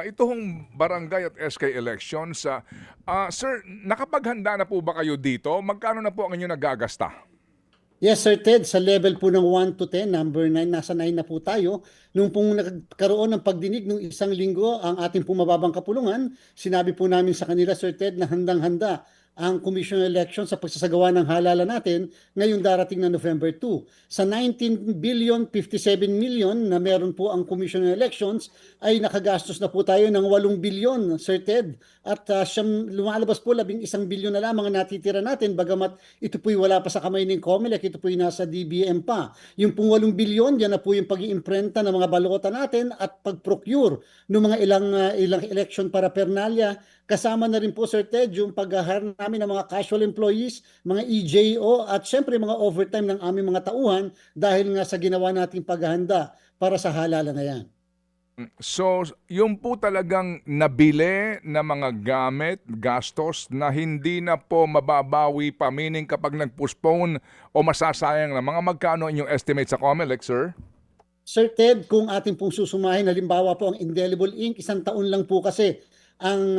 Ito hong barangay at SK elections, sir, nakapaghanda na po ba kayo dito? Magkano na po ang inyong nagagasta? Yes, Sir Ted, sa level po ng 1 to 10, number 9, nasa 9 na po tayo. Nung pong nagkaroon ng pagdinig nung isang linggo ang ating pumababang kapulungan, sinabi po namin sa kanila, Sir Ted, na handang-handa ang Commission on Election sa pagsasagawa ng halalan natin ngayong darating na November 2. Sa 19 billion 57 million na meron po ang Commission on Elections ay nakagastos na po tayo ng 8 billion, Sir Ted. At lumalabas po 11 billion na lamang ang natitira natin bagamat ito po'y wala pa sa kamay ng COMELEC, ito po'y nasa DBM pa. Yung pong 8 billion, yan na po yung pag-iimprenta ng mga balota natin at pag-procure ng mga ilang election paraphernalia. Kasama na rin po, Sir Ted, yung pag-hire namin ng mga casual employees, mga EJO at syempre mga overtime ng aming mga tauhan dahil nga sa ginawa nating paghahanda para sa halalan na yan. So, yung po talagang nabili na mga gamit, gastos na hindi na po mababawi pa, meaning kapag nag-postpone o masasayang na, mga magkano inyong estimate sa COMELEC, sir? Sir Ted, kung ating pong susumahin, halimbawa po ang indelible ink, 1 taon lang po kasi ang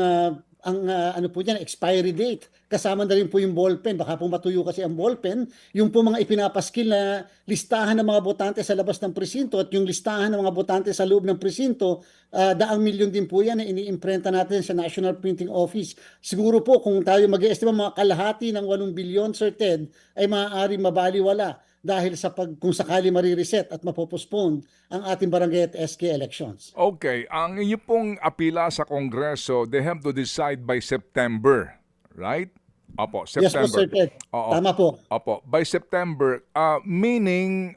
ano po diyan, expiry date. Kasama na rin po yung ballpen. Baka po matuyo kasi ang ballpen. Yung po mga ipinapaskil na listahan ng mga botante sa labas ng presinto at yung listahan ng mga botante sa loob ng presinto, daang milyon din po yan na iniimprenta natin sa National Printing Office. Siguro po kung tayo mag-estima mga kalahati ng 8 bilyon, Sir Ted, ay maaaring mabaliwala dahil sa kung sakali marireset at mapopospone ang ating barangay at SK elections. Okay, ang inyo pong apila sa Kongreso, they have to decide by September, right? Opo, Yes po, September. Sir Ted. Oo. Tama po. Opo, by September, meaning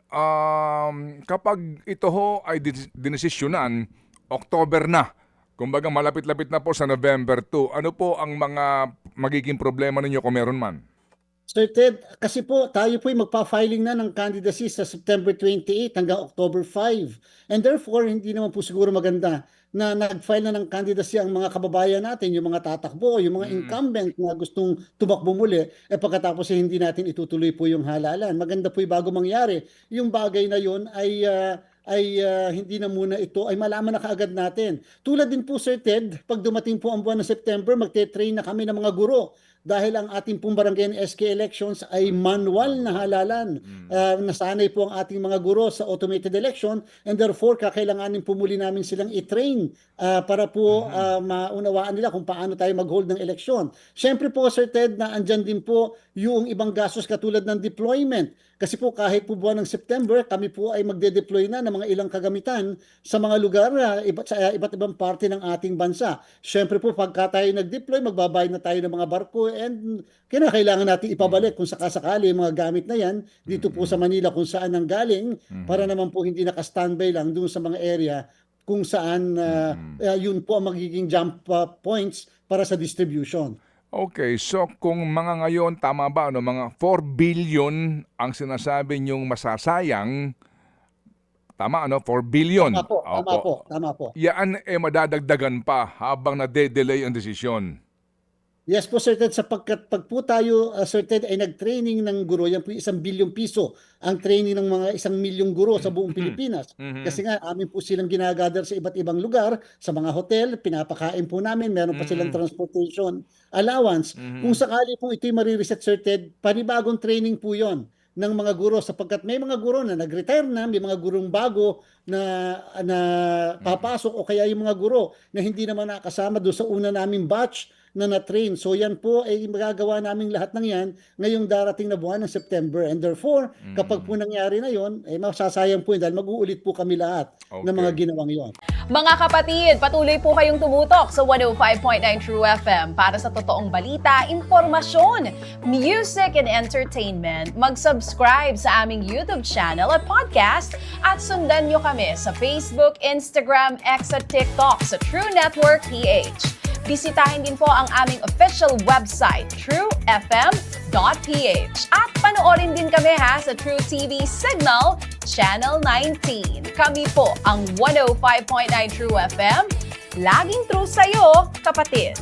kapag ito ho ay dinesisyonan, October na. Kumbaga malapit-lapit na po sa November 2. Ano po ang mga magiging problema ninyo kung meron man? Sir Ted, kasi po tayo po ay magpa-filing na ng candidacy sa September 28 hanggang October 5. And therefore, hindi naman po siguro maganda na nag-file na ng candidacy ang mga kababayan natin, yung mga tatakbo, yung mga incumbent na gustong tumakbo muli, pagkatapos hindi natin itutuloy po yung halalan. Maganda po yung bago mangyari. Yung bagay na yun ay hindi na muna ito, ay malaman na kaagad natin. Tulad din po, Sir Ted, pag dumating po ang buwan ng September, magte-train na kami ng mga guro dahil ang ating pong barangay SK elections ay manual na halalan. Nasanay po ang ating mga guro sa automated election and therefore kakailanganin po muli namin silang i-train para po maunawaan nila kung paano tayo mag-hold ng eleksyon. Siyempre po, Sir Ted, na andyan din po yung ibang gastos katulad ng deployment. Kasi po kahit po buwan ng September, kami po ay magde-deploy na ng mga ilang kagamitan sa mga lugar sa iba't ibang parte ng ating bansa. Siyempre po pagka tayo nag-deploy, magbabayad na tayo ng mga barko and kailangan natin ipabalik kung sakasakali yung mga gamit na yan dito po sa Manila kung saan nang galing para naman po hindi naka-standby lang doon sa mga area kung saan yun po ang magiging jump points para sa distribution. Okay, so kung mga ngayon, tama ba, ano, mga 4 billion ang sinasabi niyong masasayang, tama, ano, 4 billion. Tama po, tama Opo. po, tama po. Yan madadagdagan pa habang nade-delay ang desisyon. Yes po, Sir Ted, sapagkat pag po tayo, Sir Ted, ay nag-training ng guro, yan po 1 bilyong piso ang training ng mga 1 milyong guro sa buong Pilipinas. Kasi nga, amin po silang ginagather sa iba't ibang lugar, sa mga hotel, pinapakain po namin, meron pa silang transportation allowance. Kung sakali po ito'y marireset, Sir Ted, panibagong training po yon ng mga guro sapagkat may mga guro na nag-retire na, may mga gurong bago na papasok o kaya yung mga guro na hindi naman nakasama doon sa una naming batch na na-train. So yan po ay magagawa namin lahat ng yan ngayong darating na buwan ng September. And therefore, kapag po nangyari na yon, masasayang po yun dahil mag-uulit po kami lahat ng mga ginawang yon. Mga kapatid, patuloy po kayong tumutok sa 105.9 True FM para sa totoong balita, impormasyon, music and entertainment. Mag-subscribe sa aming YouTube channel at podcast at sundan nyo kami sa Facebook, Instagram, X at TikTok sa True Network PH. Bisitahin din po ang aming official website, truefm.ph. At panoorin din kami sa True TV Signal, Channel 19. Kami po ang 105.9 True FM. Laging true sa'yo, kapatid.